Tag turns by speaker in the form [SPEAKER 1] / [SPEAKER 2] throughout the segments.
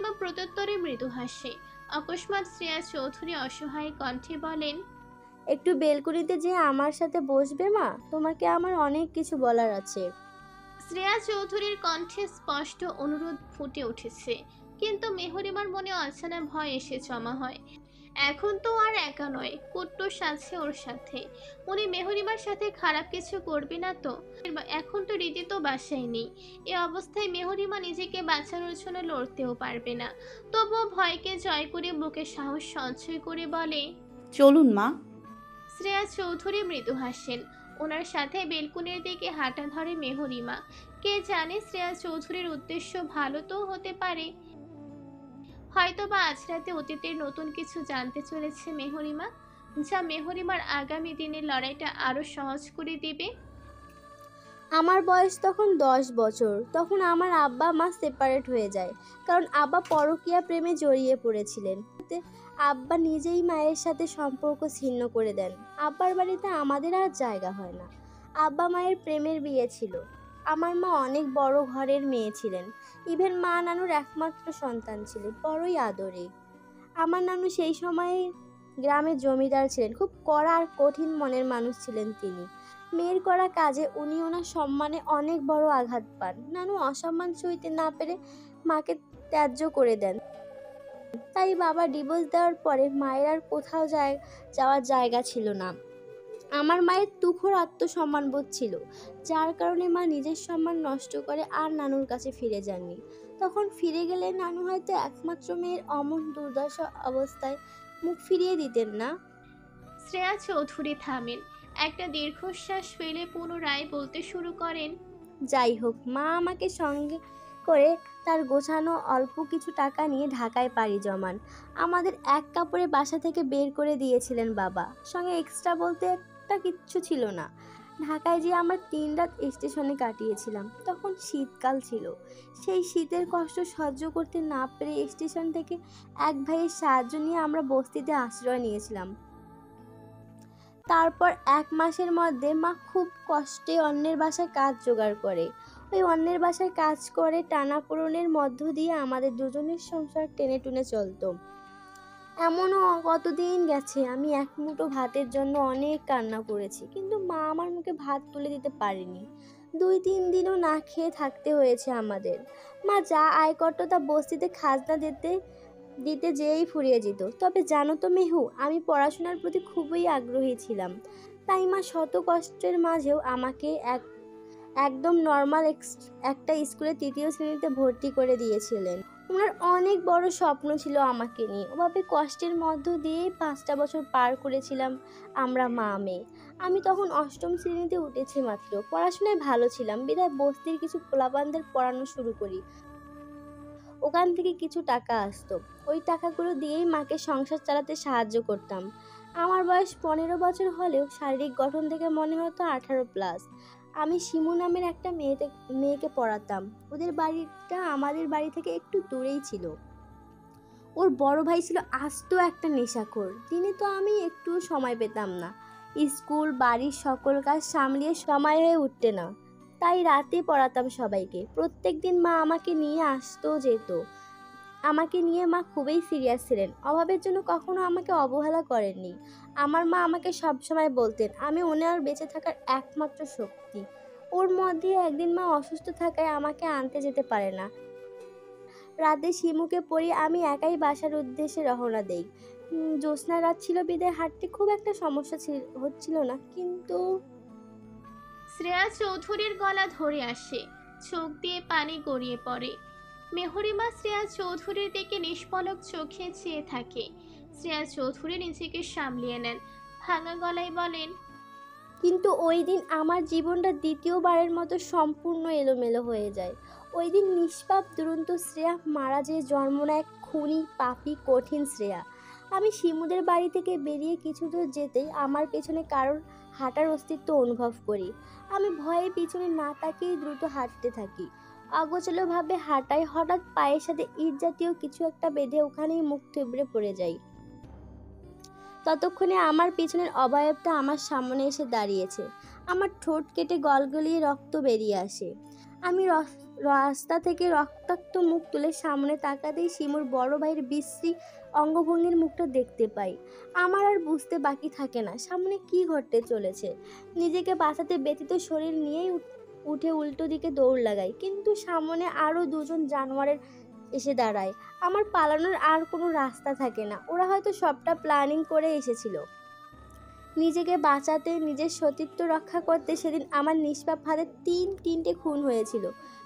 [SPEAKER 1] মেহরিমা প্রত্যুত্তরে মৃদু হাসে। অকস্মাৎ শ্রেয়া চৌধুরী অসহায় কণ্ঠে বলেন,
[SPEAKER 2] একটু বেলকুনিতে যে আমার সাথে বসবে মা? তোমাকে আমার অনেক কিছু বলার আছে।
[SPEAKER 1] শ্রেয়া চৌধুরীর কণ্ঠে স্পষ্ট অনুরোধ ফুটে উঠেছে, কিন্তু মেহরিমার মনে অজানা ভয় এসে জমা হয়। এখন তো আর একা নয়, কুট্টুস আছে ওর সাথে। উনি মেহরিমার সাথে খারাপ কিছু করবে না তো? এখন তো রীতি তো বাসায় নেই। এ অবস্থায় মেহরিমা নিজেকে বাঁচানোর জন্য লড়তেও পারবে না। তবুও ভয়কে জয় করে বুকে সাহস সঞ্চয় করে বলে,
[SPEAKER 3] চলুন মা।
[SPEAKER 1] শ্রেয়া চৌধুরী মৃদু হাসেন। ওনার সাথে বেলকুনির দিকে হাঁটা ধরে মেহরিমা। কে জানে, শ্রেয়া চৌধুরীর উদ্দেশ্য ভালো তো হতে পারে। হয়তোবা আজ রাতে অতীতের নতুন কিছু জানতে চলেছে মেহরিমা, যা মেহরিমার আগামী দিনের লড়াইটা আরো সহজ করে দেবে।
[SPEAKER 2] আমার বয়স তখন 10 বছর। তখন আমার আব্বা মা সেপারেট হয়ে যায়, কারণ আব্বা পরকীয়া প্রেমে জড়িয়ে পড়েছিলেন। আব্বা নিজেই মায়ের সাথে সম্পর্ক ছিন্ন করে দেন। আব্বার বাড়িতে আমাদের আর জায়গা হয় না। আব্বা মায়ের প্রেমের বিয়ে ছিল। আমার মা অনেক বড় ঘরের মেয়ে ছিলেন। ইভেন মা নানুর একমাত্র সন্তান ছিলেন, বড়ই আদরে। আমার নানু সেই সময়ে গ্রামের জমিদার ছিলেন। খুব কড়া আর কঠিন মনের মানুষ ছিলেন তিনি। মেয়ের করা কাজে উনি ওনার সম্মানে অনেক বড় আঘাত পান। নানু অসম্মান সইতে না পেরে মাকে ত্যায্য করে দেন। তাই বাবা ডিভোর্স দেওয়ার পরে মায়ের আর কোথাও যাওয়ার জায়গা ছিল না। আমার মায়ের তুখোড় আত্মসম্মানবোধ ছিল, যার কারণে মা নিজের সম্মান নষ্ট করে আর নানুর কাছে ফিরে যাননি। তখন ফিরে গেলে নানু হয়তো একমাত্র মেয়ের অমন দুর্দশা অবস্থায় মুখ ফিরিয়ে দিতেন না।
[SPEAKER 1] শ্রেয়া চৌধুরী থামেন, একটা দীর্ঘশ্বাস ফেলে পুনরায় বলতে শুরু করেন,
[SPEAKER 2] যাই হোক, মা আমাকে সঙ্গে করে তার গোছানো অল্প কিছু টাকা নিয়ে ঢাকায় পাড়ি জমান। আমাদের এক কাপড়ে বাসা থেকে বের করে দিয়েছিলেন বাবা। সঙ্গে এক্সট্রা বলতে একটা কিচ্ছু ছিল না। ঢাকায় যেয়ে আমরা 3 রাত স্টেশনে কাটিয়েছিলাম। তখন শীতকাল ছিল। সেই শীতের কষ্ট সহ্য করতে না পেরে স্টেশন থেকে এক ভাইয়ের সাহায্য নিয়ে আমরা বস্তিতে আশ্রয় নিয়েছিলাম। তারপর 1 মাসের মধ্যে মা খুব কষ্টে অন্যের বাসায় কাজ জোগাড় করে। ওই অন্যের বাসায় কাজ করে টানাপোড়েনের মধ্য দিয়ে আমাদের দুজনের সংসার টেনে টুনে চলতো। এমনও কতদিন গেছে আমি এক মুঠো ভাতের জন্য অনেক কান্না করেছি, কিন্তু মা আমার মুখে ভাত তুলে দিতে পারেনি। 2-3 দিনও না খেয়ে থাকতে হয়েছে আমাদের। মা যা আয় করতো তা বস্তিতে খাজনা দিতে দিতে যেয়েই ফুরিয়ে যেত। তবে জানো তো মেহু, আমি পড়াশোনার প্রতি খুবই আগ্রহী ছিলাম। তাই মা শত কষ্টের মাঝেও আমাকে একদম নর্মাল একটা স্কুলে 3য় শ্রেণীতে ভর্তি করে দিয়েছিলেন। ওনার অনেক বড় স্বপ্ন ছিল আমাকে নিয়ে। ওভাবে কষ্টের মধ্য দিয়েই 5টা বছর পার করেছিলাম আমরা মা মেয়ে। আমি তখন 8ম শ্রেণীতে উঠেছি মাত্র। পড়াশোনায় ভালো ছিলাম বিধায় বস্তির কিছু পোলাপানদের পড়ানো শুরু করি। ওখান থেকে কিছু টাকা আসতো। ওই টাকাগুলো দিয়েই মাকে সংসার চালাতে সাহায্য করতাম। আমার বয়স 15 বছর হলেও শারীরিক গঠন থেকে মনে হতো 18+। আমি শিমু নামের একটা মেয়েকে পড়াতাম। ওদের বাড়িটা আমাদের বাড়ি থেকে একটু দূরেই ছিল। ওর বড় ভাই ছিল আস্ত একটা নেশাখোর। দিনে তো আমি একটু সময় পেতাম না। স্কুল বাড়ির সকল কাজ সামলিয়ে সময় হয়ে উঠতে না। তাই রাতে পড়াতাম সবাইকে। প্রত্যেকদিন মা আমাকে নিয়ে আসতো যেত। আমাকে নিয়ে মা খুবই সিরিয়াস ছিলেন। অভাবের জন্য কখনো আমাকে অবহেলা করেননি। আমার মা আমাকে সবসময় বলতেন আমি ওনার বেঁচে থাকার একমাত্র শক্তি। ওর মধ্যে একদিন মা অসুস্থ থাকায় আমাকে আনতে যেতে পারে না। রাতে শিমুকে পড়িয়ে আমি একাই বাসার উদ্দেশ্যে রওনা দেই। জ্যোৎস্না রাত ছিল বিদায় হাঁটতে খুব একটা সমস্যা হচ্ছিল না, কিন্তু
[SPEAKER 1] শ্রেয়া চৌধুরীর গলা ধরে আসে, চোখ দিয়ে পানি গড়িয়ে পড়ে। মেহরিমা শ্রেয়া চৌধুরীর দিকে নিষ্পলক চোখে চেয়ে থাকে। শ্রেয়া চৌধুরী নিজেকে সামলিয়ে নেন, ভাঙা গলায় বলেন,
[SPEAKER 2] কিন্তু ওই দিন আমার জীবনটা দ্বিতীয়বারের মতো সম্পূর্ণ এলোমেলো হয়ে যায়। ওই দিন নিষ্পাপ দুরন্ত শ্রেয়া মারা যেয়ে জন্ম নেয় খুনি পাপী কঠিন শ্রেয়া। আমি শিমুদের বাড়ি থেকে বেরিয়ে কিছু দূর যেতেই আমার পেছনে কারোর হাঁটার অস্তিত্ব অনুভব করি। আমি ভয়ে পিছনে না তাকিয়ে দ্রুত হাঁটতে থাকি। অগোছালোভাবে হাঁটায় হঠাৎ পায়ের সাথে ইট জাতীয় কিছু একটা বেঁধে ওখানেই মুখ থুবড়ে পড়ে যাই। ততক্ষণে আমার পিছনের অবয়বটা আমার সামনে এসে দাঁড়িয়েছে। আমার ঠোঁট কেটে গলগলিয়ে রক্ত বেরিয়ে আসে। আমি রাস্তা থেকে রক্তাক্ত মুখ তুলে সামনে তাকাতেই শিমুর বড় ভাইয়ের বিশ্রী অঙ্গভঙ্গির মুখটা দেখতে পাই। আমার আর বুঝতে বাকি থাকে না সামনে কি ঘটতে চলেছে। নিজেকে বাঁচাতে ব্যথিত শরীর নিয়েই উঠে উল্টো দিকে দৌড় লাগাই, কিন্তু সামনে আরও দুজন জানোয়ারের এসে দাঁড়ায়। আমার পালানোর আর কোনো রাস্তা থাকে না। ওরা হয়তো সবটা প্ল্যানিং করে এসেছিল। নিজেকে বাঁচাতে, নিজের সতীত্ব রক্ষা করতে সেদিন আমার নিষ্পাপ হাতে তিনটে খুন হয়েছিল।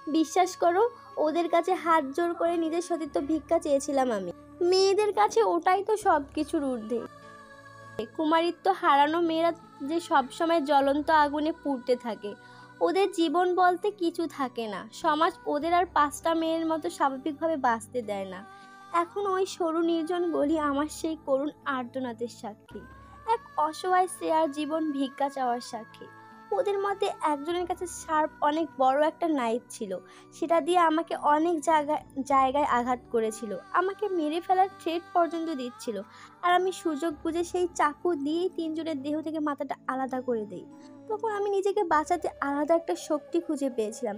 [SPEAKER 2] বিশ্বাস করো, ওদের কাছে হাত জোর করে নিজের সতীত্ব ভিক্ষা চেয়েছিলাম আমি। মেয়েদের কাছে ওটাই তো সব কিছুর ঊর্ধ্বে। কুমারিত্ব হারানো মেয়েরা যে সবসময় জ্বলন্ত আগুনে পুড়তে থাকে, ওদের জীবন বলতে কিছু থাকে না। সমাজ ওদের আর 5টা মেয়ের মতো স্বাভাবিকভাবে বাঁচতে দেয় না। এখন ওই সরু নির্জন গলি আমার সেই করুণ আর্তনাদের সাক্ষী। এক অসহায় শ্রেয়ার জীবন ভিক্ষা চাওয়ার সাক্ষী। ওদের মধ্যে একজনের কাছে শার্প অনেক বড় একটা নাইফ ছিল, সেটা দিয়ে আমাকে অনেক জায়গায় আঘাত করেছিল, আমাকে মেরে ফেলার থ্রেট পর্যন্ত দিচ্ছিল। আর আমি সুযোগ বুঝে সেই চাকু দিয়েই 3জনের দেহ থেকে মাথাটা আলাদা করে দিই। তখন আমি নিজেকে বাঁচাতে আলাদা একটা শক্তি খুঁজে পেয়েছিলাম।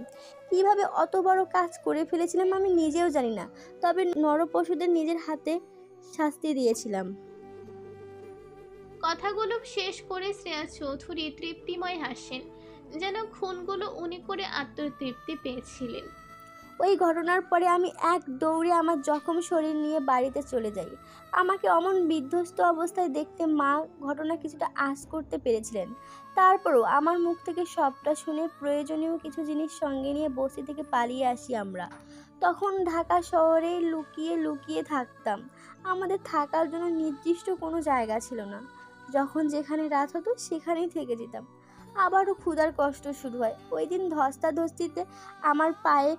[SPEAKER 2] কিভাবে অত বড় কাজ করে ফেলেছিলাম আমি নিজেও জানি না, তবে নরপশুদের নিজের হাতে শাস্তি দিয়েছিলাম।
[SPEAKER 1] কথাগুলো শেষ করে শ্রেয়া চৌধুরী তৃপ্তিময় হাসেন, যেন খুনগুলো উনি করে আত্মতৃপ্তি পেয়েছিলেন।
[SPEAKER 2] ওই ঘটনার পরে আমি এক দৌড়ে আমার জখম শরীর নিয়ে বাড়িতে চলে যাই। আমাকে অমন বিধ্বস্ত অবস্থায় দেখতে মা ঘটনা কিছুটা আঁচ করতে পেরেছিলেন। তারপরও আমার মুখ থেকে সবটা শুনে প্রয়োজনীয় কিছু জিনিস সঙ্গে নিয়ে বস্তি থেকে পালিয়ে আসি আমরা। তখন ঢাকা শহরে লুকিয়ে লুকিয়ে থাকতাম। আমাদের থাকার জন্য নির্দিষ্ট কোনো জায়গা ছিল না। যখন যেখানে রাত হতো সেখানেই থেকে যেতাম। আবারও ক্ষুধার কষ্ট শুরু হয়। ওই দিন ধস্তাধস্তিতে আমার পায়ে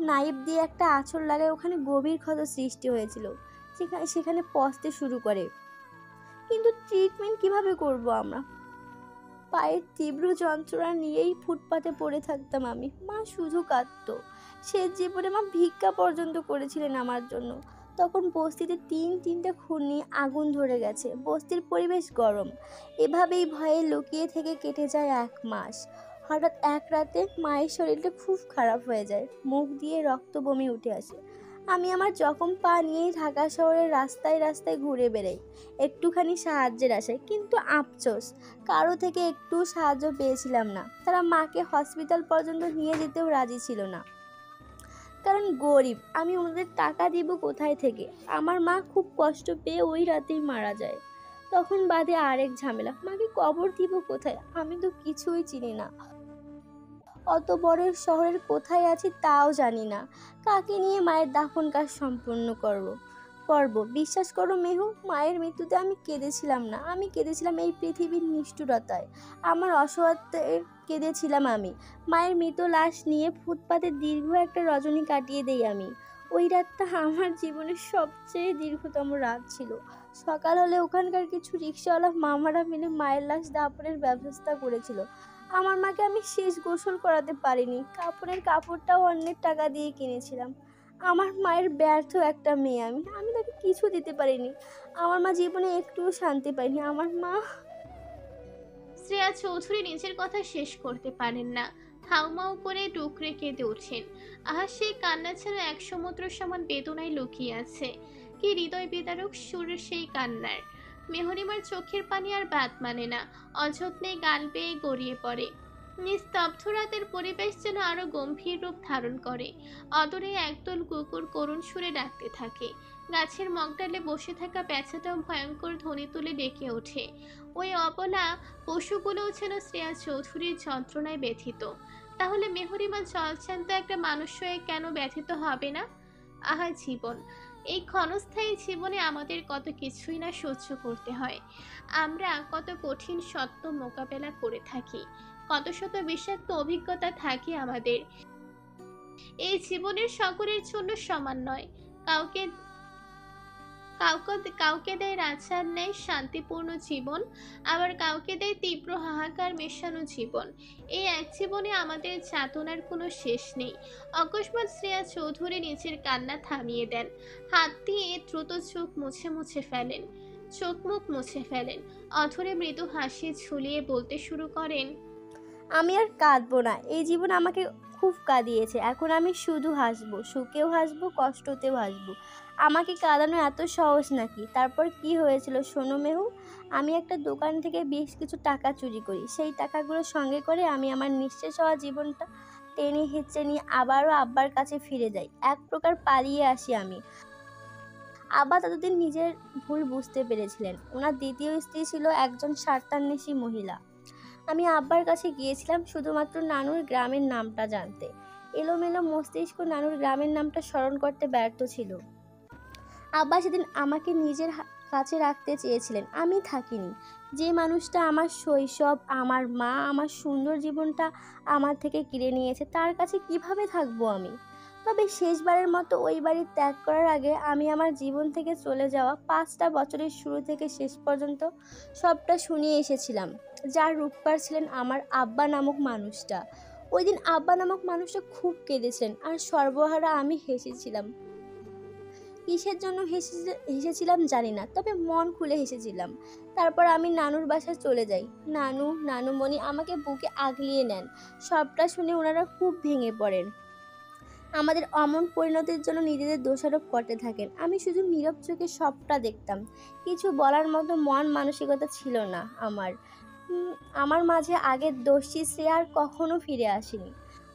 [SPEAKER 2] নাইফ দিয়ে একটা আঁচড় লাগায় ওখানে গভীর ক্ষত সৃষ্টি হয়েছিল। সেখানে পচতে শুরু করে। কিন্তু ট্রিটমেন্ট কিভাবে করব আমরা? পায়ের তীব্র যন্ত্রণা নিয়েই ফুটপাতে পড়ে থাকতাম আমি। মা শুধু কাঁদতো। শেষ জীবনে মা ভিক্ষা পর্যন্ত করেছিলেন আমার জন্য। তখন বস্তিতে তিনটা খুন নিয়ে আগুন ধরে গেছে। বস্তির পরিবেশ গরম। এভাবেই ভয়ে লুকিয়ে থেকে কেটে যায় 1 মাস। হঠাৎ এক রাতে মায়ের শরীরটা খুব খারাপ হয়ে যায়। মুখ দিয়ে রক্ত বমি উঠে আসে। আমি আমার জখম পা নিয়েই ঢাকা শহরের রাস্তায় রাস্তায় ঘুরে বেড়াই একটুখানি সাহায্যের আশায়, কিন্তু আফসোস, কারো থেকে একটু সাহায্য পেয়েছিলাম না। তারা মাকে হসপিটাল পর্যন্ত নিয়ে যেতেও রাজি ছিল না, কারণ গরিব। আমি ওদের টাকা দিব কোথায় থেকে? আমার মা খুব কষ্ট পেয়ে ওই রাতেই মারা যায়। তখন বাদে আরেক ঝামেলা, মাকে কবর দিব কোথায়? আমি তো কিছুই চিনি না। অত বড় শহরের কোথায় আছি তাও জানি না। কাকে নিয়ে মায়ের দাফন কাজ সম্পন্ন করব? বিশ্বাস করো মেহু, মায়ের মৃত্যুতে আমি কেঁদেছিলাম না। আমি কেঁদেছিলাম এই পৃথিবীর নিষ্ঠুরতায়, আমার অসহায়ত্বের কেঁদেছিলাম আমি। মায়ের মৃত লাশ নিয়ে ফুটপাতে দীর্ঘ একটা রজনী কাটিয়ে দেই আমি। ওই রাতটা আমার জীবনের সবচেয়ে দীর্ঘতম রাত ছিল। সকাল হলে ওখানকার কিছু রিক্সাওয়ালা মামারা মিলে মায়ের লাশ দাফনের ব্যবস্থা করেছিল। আমার মাকে আমি শেষ গোসল করাতে পারিনি। কাপড়ের কাপড়টাও অন্যের টাকা দিয়ে কিনেছিলাম। আমার মায়ের ব্যর্থ একটা মেয়ে আমি। আমি তাকে কিছু দিতে পারিনি। আমার মা জীবনে একটুও শান্তি পায়নি। আমার মা।
[SPEAKER 1] শ্রেয়া চৌধুরী নিজের কথা শেষ করতে পারেন না, হাউমাউ করে ডুকরে কেঁদে ওঠেন। আহা, সেই কান্না ছাড়া 1 সমুদ্র সমান বেদনায় লুকিয়ে আছে। কি হৃদয় বিদারক সুরের সেই কান্নার! মেহরিমার চোখের পানি আর বাদ মানে না, অযত্নে গাল বেয়ে গড়িয়ে পড়ে। নিস্তব্ধ রাতের পরিবেশ যেন আরো গম্ভীর রূপ ধারণ করে। অদূরে একদল কুকুর করুণ সুরে ডাকতে থাকে। গাছের মগডালে বসে থাকা পেঁচাটাও ভয়ঙ্কর ধ্বনি তুলে ডেকে ওঠে। ওই অবলা পশুগুলোও যেন শ্রেয়া চৌধুরীর যন্ত্রণায় ব্যথিত। তাহলে মেহরিমা জলচ্যান্ত একটা মানুষ হয়ে কেন ব্যথিত হবে না? আহা জীবন! এই ক্ষণস্থায়ী জীবনে আমাদের কত কিছুই না সহ্য করতে হয়। আমরা কত কঠিন সত্য মোকাবেলা করে থাকি, কত শত বিষাক্ত অভিজ্ঞতা থাকে আমাদের। এই জীবনের সকলের জন্য সমান নয়। কাউকে কাউকে কাউকে দেয় রাজার ন্যায় শান্তিপূর্ণ জীবন, আবার কাউকে দেয় তীব্র হাহাকার মেশানো জীবন। এই এক জীবনে আমাদের যাতনার কোনো শেষ নেই। অকস্মাৎ শ্রেয়া চৌধুরী নিজের কান্না থামিয়ে দেন। হাত দিয়ে দ্রুত চোখ মুছে ফেলেন, চোখ মুখ মুছে ফেলেন। অধরে মৃদু হাসি ঝুলিয়ে বলতে শুরু করেন,
[SPEAKER 2] আমি আর কাঁদবো না। এই জীবন আমাকে খুব কাঁদিয়েছে। এখন আমি শুধু হাসবো, সুখেও হাসবো, কষ্টতেও হাসবো। আমাকে কাঁদানো এত সহজ নাকি? তারপর কি হয়েছিল শোনো মেহু। আমি একটা দোকান থেকে বেশ কিছু টাকা চুরি করি। সেই টাকাগুলো সঙ্গে করে আমি আমার নিঃশেষ হওয়া জীবনটা টেনে হেঁচড়ে নিয়ে আবারও আব্বার কাছে ফিরে যাই। এক প্রকার পালিয়ে আসি আমি। আব্বা ততদিন নিজের ভুল বুঝতে পেরেছিলেন। ওনার দ্বিতীয় স্ত্রী ছিল একজন স্বার্থান্বেষী মহিলা। আমি আব্বার কাছে গিয়েছিলাম শুধুমাত্র নানুর গ্রামের নামটা জানতে। এলোমেলো মস্তিষ্ক নানুর গ্রামের নামটা স্মরণ করতে ব্যর্থ ছিল। আব্বা সেদিন আমাকে নিজের কাছে রাখতে চেয়েছিলেন, আমি থাকিনি। যে মানুষটা আমার শৈশব, আমার মা, আমার সুন্দর জীবনটা আমার থেকে কেড়ে নিয়েছে, তার কাছে কিভাবে থাকবো আমি? তবে শেষবারের মতো ওই বাড়ি ত্যাগ করার আগে আমি আমার জীবন থেকে চলে যাওয়া 5টা বছরের শুরু থেকে শেষ পর্যন্ত সবটা শুনিয়ে এসেছিলাম। যার রূপকার ছিলেন আমার আব্বা নামক মানুষটা। ওই দিন আব্বা নামক মানুষটা খুব কেঁদেছিলেন, আর সর্বহারা আমি হেসেছিলাম। কিসের জন্য হেসেছিলাম জানি না, তবে মন খুলে হেসেছিলাম। তারপর আমি নানুর বাসায় চলে যাই। নানুমণি আমাকে বুকে আগলিয়ে নেন। সবটা শুনে ওনারা খুব ভেঙে পড়েন। আমাদের অমন পরিণতির জন্য নিজেদের দোষারোপ করতে থাকেন। আমি শুধু নীরব চোখে সবটা দেখতাম। কিছু বলার মতো মন মানসিকতা ছিল না আমার। আমার মাঝে আগের দোষী শ্রেয়া আর কখনো ফিরে আসেনি।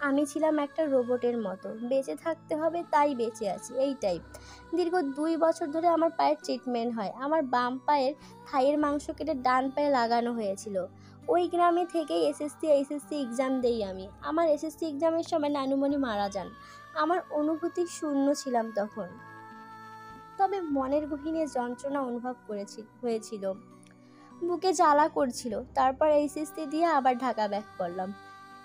[SPEAKER 2] আমি ছিলাম একটা রোবটের মতো, বেঁচে থাকতে হবে তাই বেঁচে আছি, এইটাই। দীর্ঘ 2 বছর ধরে আমার পায়ের ট্রিটমেন্ট হয়। আমার বাম পায়ের থাইয়ের মাংস কেটে ডান পায়ে লাগানো হয়েছিল। ওই গ্রামে থেকেই এসএসসি এক্সাম দেই আমি। আমার এসএসসি এক্সামের সময় নানুমণি মারা যান। আমার অনুভূতি শূন্য ছিলাম তখন, তবে মনের গহীনে যন্ত্রণা অনুভব হয়েছিল, বুকে জ্বালা করছিল। তারপর এইচএসসি দিয়ে আবার ঢাকা ব্যাক করলাম।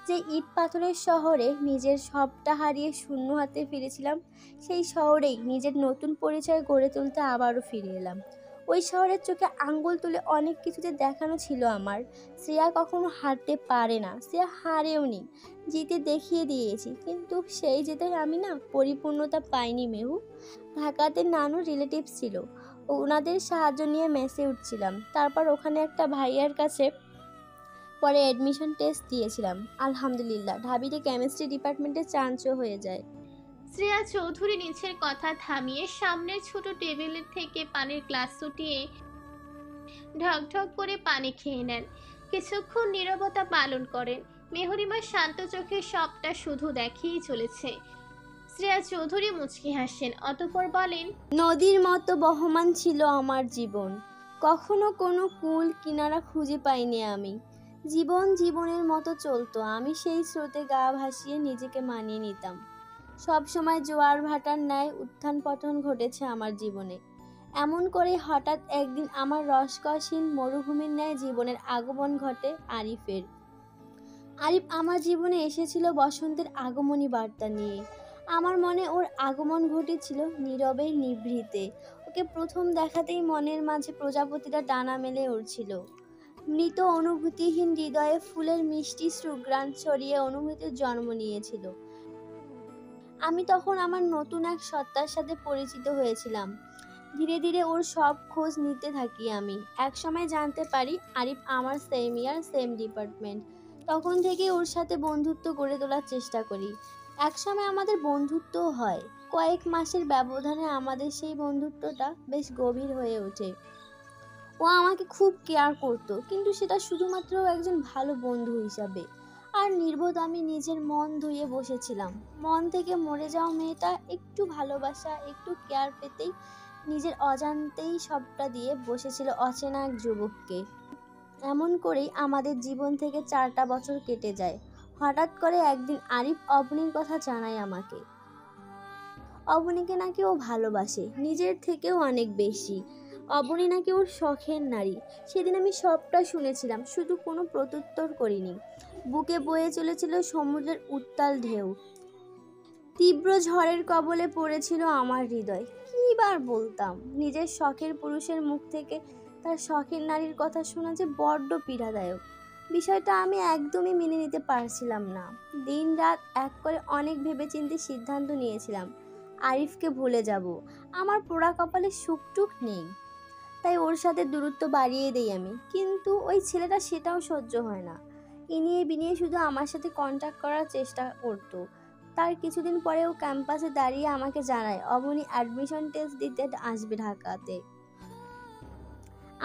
[SPEAKER 2] যে ইট পাথরের শহরে নিজের সবটা হারিয়ে শূন্য হাতে ফিরেছিলাম, সেই শহরেই নিজের নতুন পরিচয় গড়ে তুলতে আবারও ফিরে এলাম। ওই শহরের চোখে আঙ্গুল তুলে অনেক কিছুতে দেখানো ছিল আমার। শ্রেয়া কখনো হারতে পারে না, শ্রেয়া হারেও নি, জিতে দেখিয়ে দিয়েছি। কিন্তু সেই জেতে আমি না পরিপূর্ণতা পাইনি মেহু। ঢাকাতে নানু রিলেটিভস ছিল, ওনাদের সাহায্য নিয়ে মেসে উঠছিলাম। তারপর ওখানে একটা ভাইয়ার কাছে পরে অ্যাডমিশন টেস্ট দিয়েছিলাম। আলহামদুলিল্লাহ, ঢাবিতে কেমিস্ট্রি ডিপার্টমেন্টে চান্সও হয়ে যায়।
[SPEAKER 1] শ্রেয়া চৌধুরী নিচের কথা থামিয়ে সামনের ছোট টেবিলের থেকে পানির গ্লাস উঠিয়ে ঢকঢক করে পানি খেয়ে নেন। কিছুক্ষণ নীরবতা পালন করেন। মেহরিমা শান্ত চোখে সবটা শুধু দেখেই চলেছে। শ্রেয়া চৌধুরী মুচকি হাসেন, অতঃপর বলেন,
[SPEAKER 2] নদীর মতো বহমান ছিল আমার জীবন। কখনো কোনো কুল কিনারা খুঁজে পাইনি আমি। জীবনের মতো চলতো, আমি সেই স্রোতে গা ভাসিয়ে নিজেকে মানিয়ে নিতাম। সব সময় জোয়ার ভাটার ন্যায় উত্থান পতন ঘটেছে আমার জীবনে। এমন করে হঠাৎ একদিন আমার রসকসহীন মরুভূমির ন্যায় জীবনের আগমন ঘটে আরিফের। আরিফ আমার জীবনে এসেছিল বসন্তের আগমনী বার্তা নিয়ে। আমার মনে ওর আগমন ঘটেছিল নীরবে নিভৃতে। ওকে প্রথম দেখাতেই মনের মাঝে প্রজাপতিরা ডানা মেলে উড়ছিল। মৃত অনুভূতিহীন হৃদয়ে ফুলের মিষ্টি সুঘ্রাণ ছড়িয়ে অনুভূতির জন্ম নিয়েছিল। আমি তখন আমার নতুন এক সত্তার সাথে পরিচিত হয়েছিলাম। ধীরে ধীরে ওর সব খোঁজ নিতে থাকি আমি। একসময় জানতে পারি আরিফ আমার সেম ইয়ার সেম ডিপার্টমেন্ট। তখন থেকে ওর সাথে বন্ধুত্ব গড়ে তোলার চেষ্টা করি। একসময় আমাদের বন্ধুত্বও হয়। কয়েক মাসের ব্যবধানে আমাদের সেই বন্ধুত্বটা বেশ গভীর হয়ে ওঠে। ও আমাকে খুব কেয়ার করতো, কিন্তু সেটা শুধুমাত্র একজন ভালো বন্ধু হিসাবে। আর নির্বোধ আমি নিজের মন ধুয়ে বসেছিলাম। মন থেকে মরে যাওয়া মেয়েটা একটু ভালোবাসা, একটু কেয়ার পেতেই নিজের অজান্তেই সবটা দিয়ে বসেছিল অচেনা এক যুবককে। এমন করেই আমাদের জীবন থেকে 4টা বছর কেটে যায়। হঠাৎ করে একদিন আরিফ অবনীর কথা জানায় আমাকে। অবনীকে নাকি ও ভালোবাসে, নিজের থেকেও অনেক বেশি। অবনী নাকি ওর শখের নারী। সেদিন আমি সবটা শুনেছিলাম, শুধু কোনো প্রত্যুত্তর করিনি। বুকে বয়ে চলেছিল সমুদ্রের উত্তাল ঢেউ। তীব্র ঝড়ের কবলে পড়েছিল আমার হৃদয়। কী বার বলতাম, নিজের শখের পুরুষের মুখ থেকে তার শখের নারীর কথা শোনা যে বড্ড পীড়াদায়ক। বিষয়টা আমি একদমই মেনে নিতে পারছিলাম না। দিন রাত এক করে অনেক ভেবেচিন্তে সিদ্ধান্ত নিয়েছিলাম আরিফকে ভুলে যাব। আমার পোড়া কপালে সুখটুক নেই, তাই ওর সাথে দূরত্ব বাড়িয়ে দেই আমি। কিন্তু ওই ছেলেটা সেটাও সহ্য হয় না। ইনিয়ে বিনিয়ে শুধু আমার সাথে কন্ট্যাক্ট করার চেষ্টা করতো। তার কিছুদিন পরে ও ক্যাম্পাসে দাঁড়িয়ে আমাকে জানায় অবনী অ্যাডমিশন টেস্ট দিতে আসবে ঢাকাতে,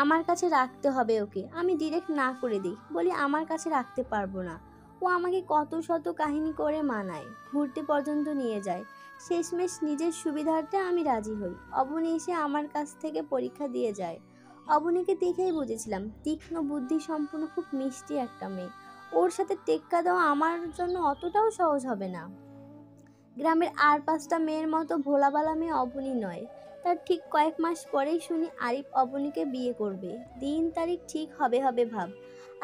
[SPEAKER 2] আমার কাছে রাখতে হবে ওকে। আমি ডিরেক্ট না করে দিই, বলি আমার কাছে রাখতে পারবো না। ও আমাকে কত শত কাহিনী করে মানায়, ঘুরতে পর্যন্ত নিয়ে যায়। শেষমেশ নিজের সুবিধার্থে আমি রাজি হই। অবনী এসে আমার কাছ থেকে পরীক্ষা দিয়ে যায়। অবনীকে দেখেই বুঝেছিলাম তীক্ষ্ণ বুদ্ধি সম্পন্ন, খুব মিষ্টি একটা মেয়ে। ওর সাথে টেক্কা দেওয়া আমার জন্য অতটাও সহজ হবে না। গ্রামের আর 5টা মেয়ের মতো ভোলাবালা মেয়ে অবনী নয়। তার ঠিক কয়েক মাস পরেই শুনি আরিফ অবনীকে বিয়ে করবে। দিন তারিখ ঠিক হবে হবে ভাব।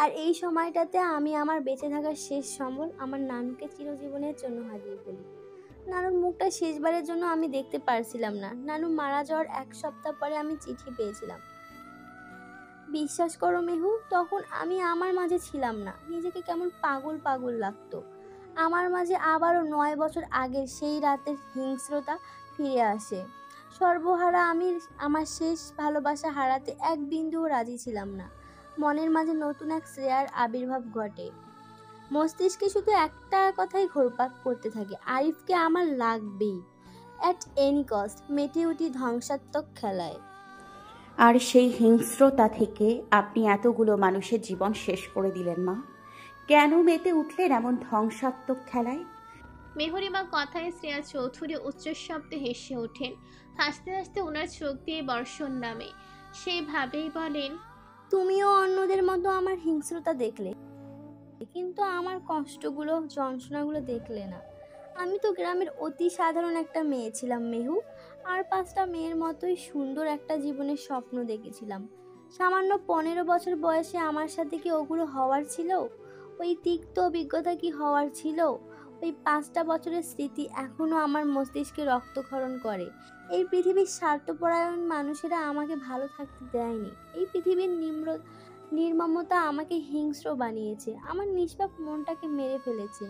[SPEAKER 2] আর এই সময়টাতে আমি আমার বেঁচে থাকার শেষ সম্বল আমার নানুকে চিরজীবনের জন্য হারিয়ে ফেলি। নানুর মুখটা শেষবারের জন্য আমি দেখতে পারছিলাম না। নানু মারা যাওয়ার 1 সপ্তাহ পরে আমি চিঠি পেয়েছিলাম। বিশ্বাস করো মেহু, তখন আমি আমার মাঝে ছিলাম না। নিজেকে কেমন পাগল পাগল লাগতো। আমার মাঝে আবারও 9 বছর আগের সেই রাতের হিংস্রতা ফিরে আসে। সর্বহারা আমি আমার শেষ ভালোবাসা হারাতে এক বিন্দুও রাজি ছিলাম না। মনের মাঝে নতুন এক শ্রেয়ার আবির্ভাব ঘটে। মস্তিষ্কে শুধু একটা কথাই ঘুরপাক করতে থাকে, আরিফকে আমার লাগবেই, অ্যাট এনি কস্ট। মেতে উঠি ধ্বংসাত্মক খেলায়।
[SPEAKER 3] আর সেই হিংস্রতা থেকে আপনি এতগুলো মানুষের জীবন শেষ করে দিলেন মা। কেন মেতে উঠলেন এমন ধ্বংসাত্মক খেলায়?
[SPEAKER 1] মেহরিমা কথায় শ্রেয়া চৌধুরী উচ্চশব্দে হেসে ওঠেন। হাসতে হাসতে ওনার চোখ দিয়ে বর্ষণ নামে। সেইভাবেই বলেন,
[SPEAKER 2] তুমিও অন্যদের মতো আমার হিংস্রতা দেখলে, কিন্তু আমার কষ্টগুলো যন্ত্রণাগুলো দেখলে না। আমি তো গ্রামের অতি সাধারণ একটা মেয়ে ছিলাম মেহু। আর 5টা মেয়ের মতোই সুন্দর একটা জীবনের স্বপ্ন দেখেছিলাম। সামান্য 15 বছর বয়সে আমার সাথে কি ওগুলো হওয়ার ছিল? ওই তিক্ত অভিজ্ঞতা কি হওয়ার ছিল? ওই 5টা বছরের স্মৃতি এখনো আমার মস্তিষ্কে রক্তক্ষরণ করে। এই পৃথিবীর স্বার্থপরায়ণ মানুষেরা আমাকে ভালো থাকতে দেয়নি। এই পৃথিবীর নির্মমতা আমাকে হিংস্র বানিয়েছে, আমার নিষ্পাপ মনটাকে মেরে ফেলেছে।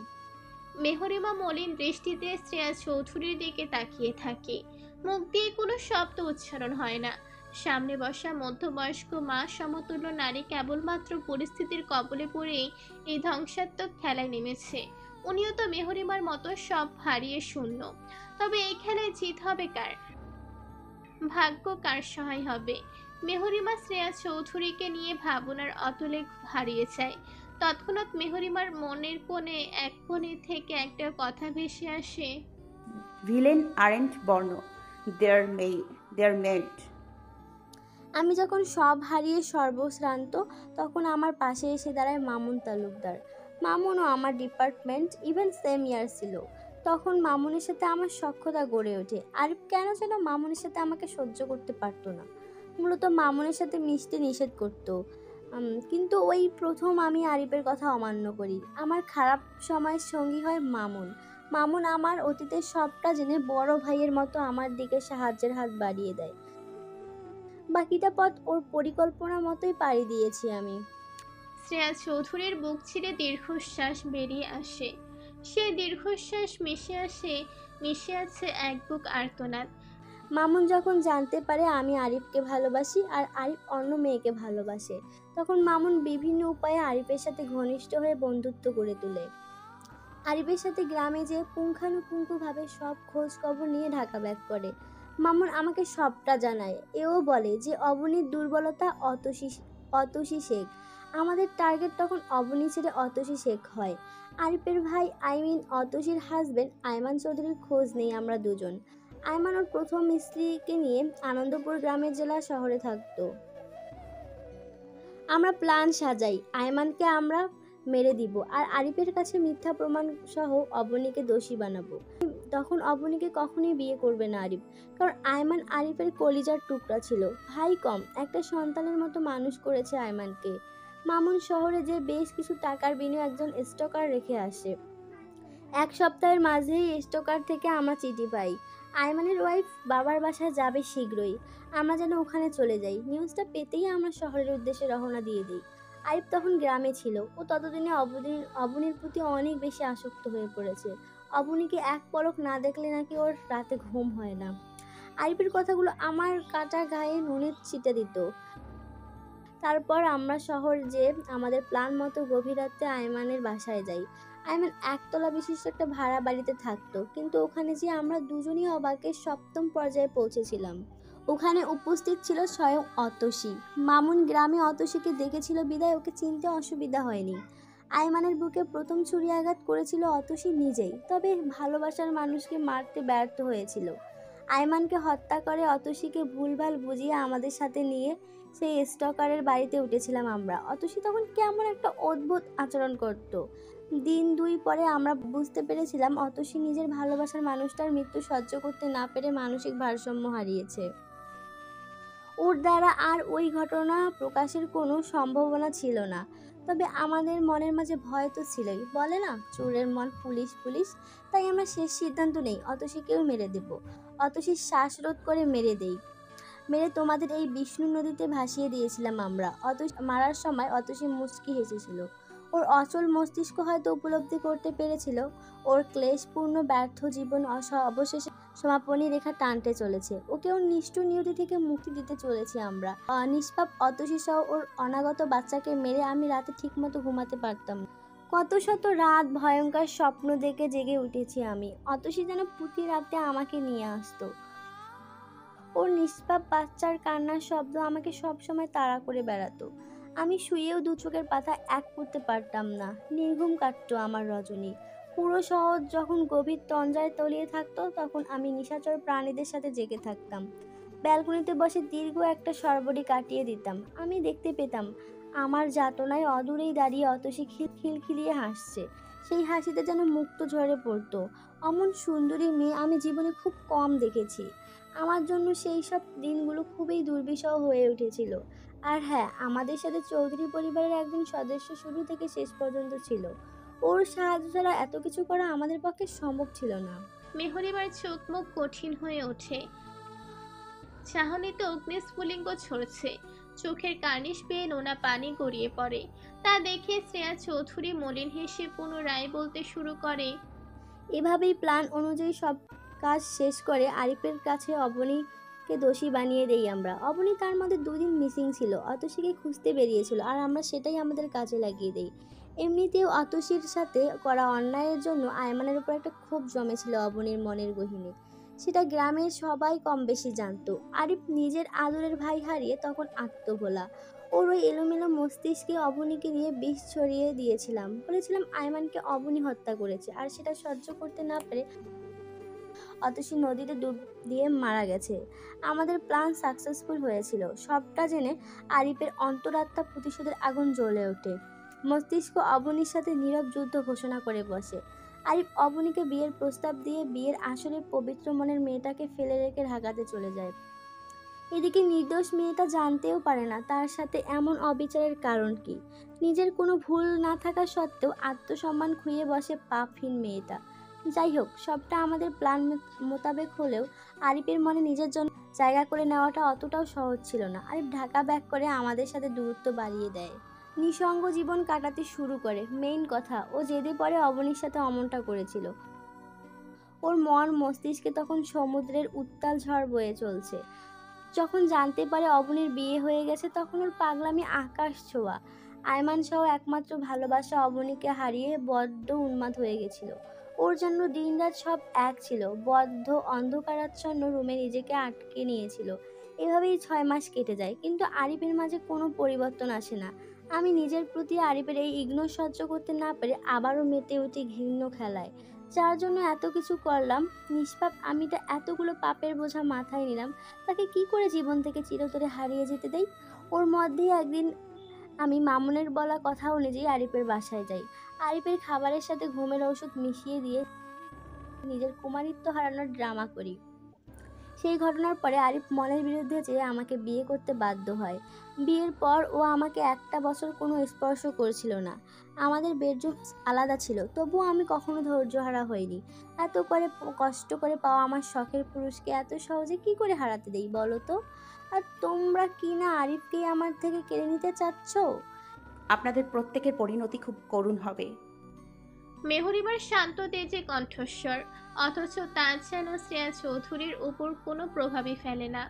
[SPEAKER 1] মেহরিমা মলিন দৃষ্টিতে শ্রেয়া চৌধুরীর দিকে তাকিয়ে থাকে। মুখ দিয়ে কোনো শব্দ উচ্চারণ হয় না। সামনে বসা মধ্যবয়স্ক মা সমতুল্য নারী কেবলমাত্র পরিস্থিতির কবলে পড়েই এই ধ্বংসাত্মক খেলায় নেমেছে। উনিও তো মেহরিমার মতো সব হারিয়ে শূন্য। তবে এই খেলায় জিত হবে কার? ভাগ্য কার সহায় হবে? মেহরিমা শ্রেয়া চৌধুরীকে নিয়ে ভাবনার অতলে হারিয়ে যায়। তৎক্ষণাৎ মেহরিমার মনের এক কোণে থেকে একটা কথা ভেসে আসে।
[SPEAKER 3] ভিলেন আরেন্ট বর্ণ, দেয়ার মেড।
[SPEAKER 2] আমি যখন সব হারিয়ে সর্বশ্রান্ত, তখন আমার পাশে এসে দাঁড়ায় মামুন তালুকদার। মামুনও আমার ডিপার্টমেন্ট, ইভেন সেম ইয়ার ছিল। তখন মামুনের সাথে আমার সখ্যতা গড়ে ওঠে। আরিফ কেন যেন মামুনের সাথে আমাকে সহ্য করতে পারতো না। মূলত মামুনের সাথে মিশতে নিষেধ করতো। কিন্তু ওই প্রথম আমি আরিফের কথা অমান্য করি। আমার খারাপ সময়ের সঙ্গী হয় মামুন। মামুন আমার অতীতের সবটা জেনে বড় ভাইয়ের মতো আমার দিকে সাহায্যের হাত বাড়িয়ে দেয়। বাকিটা পথ ওর পরিকল্পনা মতোই পাড়ি দিয়েছি আমি।
[SPEAKER 1] শ্রেয়া চৌধুরীর বুক ছিঁড়ে দীর্ঘশ্বাস বেরিয়ে আসে। সেই দীর্ঘশ্বাস মিশে আছে এক বুক আর্তনাদ।
[SPEAKER 2] মামুন যখন জানতে পারে আমি আরিফকে ভালোবাসি আর আরিফ অন্য মেয়েকে ভালোবাসে, তখন মামুন বিভিন্ন উপায়ে আরিফের সাথে ঘনিষ্ঠ হয়ে বন্ধুত্ব গড়ে তোলে। আরিফের সাথে গ্রামে যে পুঙ্খানুপুঙ্খভাবে সব খোঁজ খবর নিয়ে ঢাকা ব্যাক করে। মামুন আমাকে সবটা জানায়। এও বলে যে অবনীর দুর্বলতা অতসী শেখ। আমাদের টার্গেট তখন অবনী ছেড়ে অতসী শেখ হয়। আরিফের ভাই অতসীর হাজবেন্ড আয়মান চৌধুরীর খোঁজ নেই আমরা দুজন। আয়মান ওর প্রথম স্ত্রীকে নিয়ে আনন্দপুর গ্রামের জেলা শহরে থাকতো। আমরা প্ল্যান সাজাই, আয়মানকে আমরা মেরে দিব আর আরিফের কাছে মিথ্যা প্রমাণ সহ অবনীকে দোষী বানাবো। তখন অবনীকে কখনোই বিয়ে করবে না আরিফ, কারণ আয়মান আরিফের কলিজার টুকরা ছিল। ভাই কম, একটা সন্তানের মতো মানুষ করেছে আয়মানকে। মামুন শহরে যে বেশ কিছু টাকার বিনিয়োগে একজন স্টকার রেখে আসে। 1 সপ্তাহের মাঝেই স্টকার থেকে আমরা চিঠি পাই, আয়মানের ওয়াইফ বাবার বাসায় যাবে শীঘ্রই, আমরা যেন ওখানে চলে যাই। নিউজটা পেতেই আমরা শহরের উদ্দেশ্যে রওনা দিয়ে দিই। আরিফ তখন গ্রামে ছিল। ও ততদিনে অবনীর প্রতি অনেক বেশি আসক্ত হয়ে পড়েছে। অবনীকে এক পলক না দেখলে নাকি ওর রাতে ঘুম হয় না। আরিফের কথাগুলো আমার কাটা গায়ে নুনের ছিটে দিত। তারপর আমরা শহর যে আমাদের প্ল্যান মতো গভীর রাতে আয়মানের বাসায় যাই। আয়মান একতলা বিশিষ্ট একটা ভাড়া বাড়িতে থাকতো, কিন্তু ওখানে যে আমরা দুজনই অবাকের সপ্তম পর্যায়ে পৌঁছেছিলাম। ওখানে উপস্থিত ছিল স্বয়ং অতসী। মামুন গ্রামে অতসীকে দেখেছিল বিদায় ওকে চিনতে অসুবিধা হয়নি। আয়মানের বুকে প্রথম ছুরি আঘাত করেছিল অতসী নিজেই, তবে ভালোবাসার মানুষকে মারতে ব্যর্থ হয়েছিল। আয়মানকে হত্যা করে অতসীকে ভুলভাল বুঝিয়ে আমাদের সাথে নিয়ে সেই স্টকারের বাড়িতে উঠেছিলাম আমরা। অতসী তখন কেমন একটা অদ্ভুত আচরণ করত। দিন দুই পরে আমরা বুঝতে পেরেছিলাম অতসী নিজের ভালোবাসার মানুষটার মৃত্যু সহ্য করতে না পেরে মানসিক ভারসাম্য হারিয়েছে। ওর দ্বারা আর ওই ঘটনা প্রকাশের কোনো সম্ভাবনা ছিল না, তবে আমাদের মনের মাঝে ভয় তো ছিলই। বলে না, চোরের মন পুলিশ পুলিশ। তাই আমরা শেষ সিদ্ধান্ত নেই অতসীকেও মেরে দেব। অতসীর শ্বাসরোধ করে মেরে তোমাদের এই বিষ্ণু নদীতে ভাসিয়ে দিয়েছিলাম আমরা। মারার সময় অতসী মুচকি হেসেছিল। ওর অচল মস্তিষ্ক হয়তো উপলব্ধি করতে পেরেছিল ওর ক্লেশপূর্ণ ব্যর্থ জীবন অবশেষে সমাপনী রেখা টানতে চলেছে। ওকে ওর নিষ্ঠুর নিয়তি থেকে মুক্তি দিতে চলেছি আমরা। নিষ্পাপ অতসী সহ ওর অনাগত বাচ্চাকে মেরে আমি রাতে ঠিকমতো ঘুমাতে পারতাম না। কত শত রাত ভয়ঙ্কর স্বপ্ন দেখে জেগে উঠেছি আমি। অতসী যেন প্রতি রাতে আমাকে নিয়ে আসতো। ওর নিষ্পাপ বাচ্চার কান্নার শব্দ আমাকে সবসময় তাড়া করে বেড়াতো। আমি শুয়েও দু চোখের পাতা এক করতে পারতাম না। নির্ঘুম কাটতো আমার রজনী। পুরো শহর যখন গভীর তন্দ্রায় তলিয়ে থাকতো, তখন আমি নিশাচর প্রাণীদের সাথে জেগে থাকতাম। ব্যালকনিতে বসে দীর্ঘ একটা সরবরি কাটিয়ে দিতাম। আমি দেখতে পেতাম আমার যাতনায় অদূরেই দাঁড়িয়ে অতসী খিলখিলিয়ে হাসছে। সেই হাসিতে যেন মুক্ত ঝরে পড়তো। অমন সুন্দরী মেয়ে আমি জীবনে খুব কম দেখেছি। আমার জন্য সেই সব দিনগুলো খুবই দুর্বিষহ হয়ে উঠেছিল। আর হ্যাঁ, আমাদের সাথে চৌধুরী পরিবারের একজন সদস্য শুরু থেকে শেষ পর্যন্ত ছিল। ওর সাহায্য ছাড়া এত কিছু করা আমাদের পক্ষে সম্ভব ছিল না।
[SPEAKER 1] মেহরিবার চোখ মুখ কঠিন হয়ে ওঠে। চাহনিতে অগ্নিস্ফুলিঙ্গ ছড়ছে। চোখের কার্নিশ পেয়ে নোনা পানি গড়িয়ে পড়ে। তা দেখে শ্রেয়া চৌধুরী মলিন হেসে পুনরায় বলতে শুরু করে,
[SPEAKER 2] এভাবেই প্ল্যান অনুযায়ী সব কাজ শেষ করে আরিফের কাছে অবনীকে দোষী বানিয়ে দেই আমরা। অবনী তার মধ্যে দুদিন মিসিং ছিল, অতসীকে খুঁজতে বেরিয়েছিল, আর আমরা সেটাই আমাদের কাজে লাগিয়ে দেই। এমনিতেও অতসীর সাথে করা অন্যায়ের জন্য আয়মানের উপর একটা ক্ষোভ জমেছিল অবনীর মনের গহীনে। সেটা গ্রামের সবাই কম বেশি জানতো। আরিফ নিজের আদরের ভাই হারিয়ে তখন আত্মভোলা। ওর ওই এলোমেলো মস্তিষ্কে অবনীকে নিয়ে বিষ ছড়িয়ে দিয়েছিলাম। বলেছিলাম আয়মানকে অবনী হত্যা করেছে, আর সেটা সহ্য করতে না পেরে অতসী নদীতে ডুব দিয়ে মারা গেছে। আমাদের প্ল্যান সাকসেসফুল হয়েছিল। সবটা জেনে আরিফের অন্তরাত্মা প্রতিশোধের আগুন জ্বলে ওঠে। মস্তিষ্ক অবনীর সাথে নীরব যুদ্ধ ঘোষণা করে বসে। আরিফ অবনীকে বিয়ের প্রস্তাব দিয়ে বিয়ের আসরে পবিত্র মনের মেয়েটাকে ফেলে রেখে ঢাকাতে চলে যায়। এদিকে নির্দোষ মেয়েটা জানতেও পারে না তার সাথে এমন অবিচারের কারণ কি। নিজের কোনো ভুল না থাকা সত্ত্বেও আত্মসম্মান খুইয়ে বসে পাপহীন মেয়েটা। যাই হোক, সবটা আমাদের প্ল্যান মোতাবেক হলেও আরিফের মনে নিজের জন্য জায়গা করে নেওয়াটা অতটাও সহজ ছিল না। আরিফ ঢাকা ব্যাক করে আমাদের সাথে দূরত্ব বাড়িয়ে দেয়। নিঃসঙ্গ জীবন কাটাতে শুরু করে। মেইন কথা, ও জেদে পড়ে অবনীর সাথে অমনটা করেছিল। ওর মন মস্তিষ্কে তখন সমুদ্রের উত্তাল ঝড় বয়ে চলছে। যখন জানতে পারে অবনীর বিয়ে হয়ে গেছে, তখন ওর পাগলামি আকাশ ছোঁয়া। আয়মান সহ একমাত্র ভালোবাসা অবনীকে হারিয়ে বড্ড উন্মাদ হয়ে গেছিল। ওর জন্য দিনরাত সব এক ছিল। বদ্ধ অন্ধকারাচ্ছন্ন রুমে নিজেকে আটকে নিয়েছিল। এভাবেই 6 মাস কেটে যায়, কিন্তু আরিফের মাঝে কোনো পরিবর্তন আসে না। আমি নিজের প্রতি আরিফের এই ইগনোর সহ্য করতে না পেরে আবারও মেতে উঠি ঘৃণ্য খেলায়। যার জন্য এত কিছু করলাম, নিষ্পাপ আমিটা এতগুলো পাপের বোঝা মাথায় নিলাম, তাকে কি করে জীবন থেকে চিরতরে হারিয়ে যেতে দেই? ওর মধ্যেই একদিন আমি মামুনের বলা কথা অনুযায়ী আরিফের বাসায় যাই। আরিফের খাবারের সাথে ঘুমের ঔষধ মিশিয়ে দিয়ে নিজের কুমারিত্ব হারানোর ড্রামা করি। সেই ঘটনার পরে আরিফ মনের বিরুদ্ধে যেয়ে আমাকে বিয়ে করতে বাধ্য হয়। বিয়ের পর ও আমাকে একটা বছর কোনো স্পর্শ করছিল না। আমাদের বেডরুম আলাদা ছিল, তবুও আমি কখনো ধৈর্যহারা হইনি। এত করে কষ্ট করে পাওয়া আমার শখের পুরুষকে এত সহজে কি করে হারাতে দেই বলো তো? আর তোমরা কি না আরিফকেই আমার থেকে কেড়ে নিতে চাচ্ছ?
[SPEAKER 3] আপনাদের প্রত্যেকের পরিণতি খুব করুণ হবে।
[SPEAKER 1] মেহরিবার শান্ত তেজে কণ্ঠস্বর, অথচ তা যেন শ্রেয়া চৌধুরীর উপর কোনো প্রভাবই ফেলে না।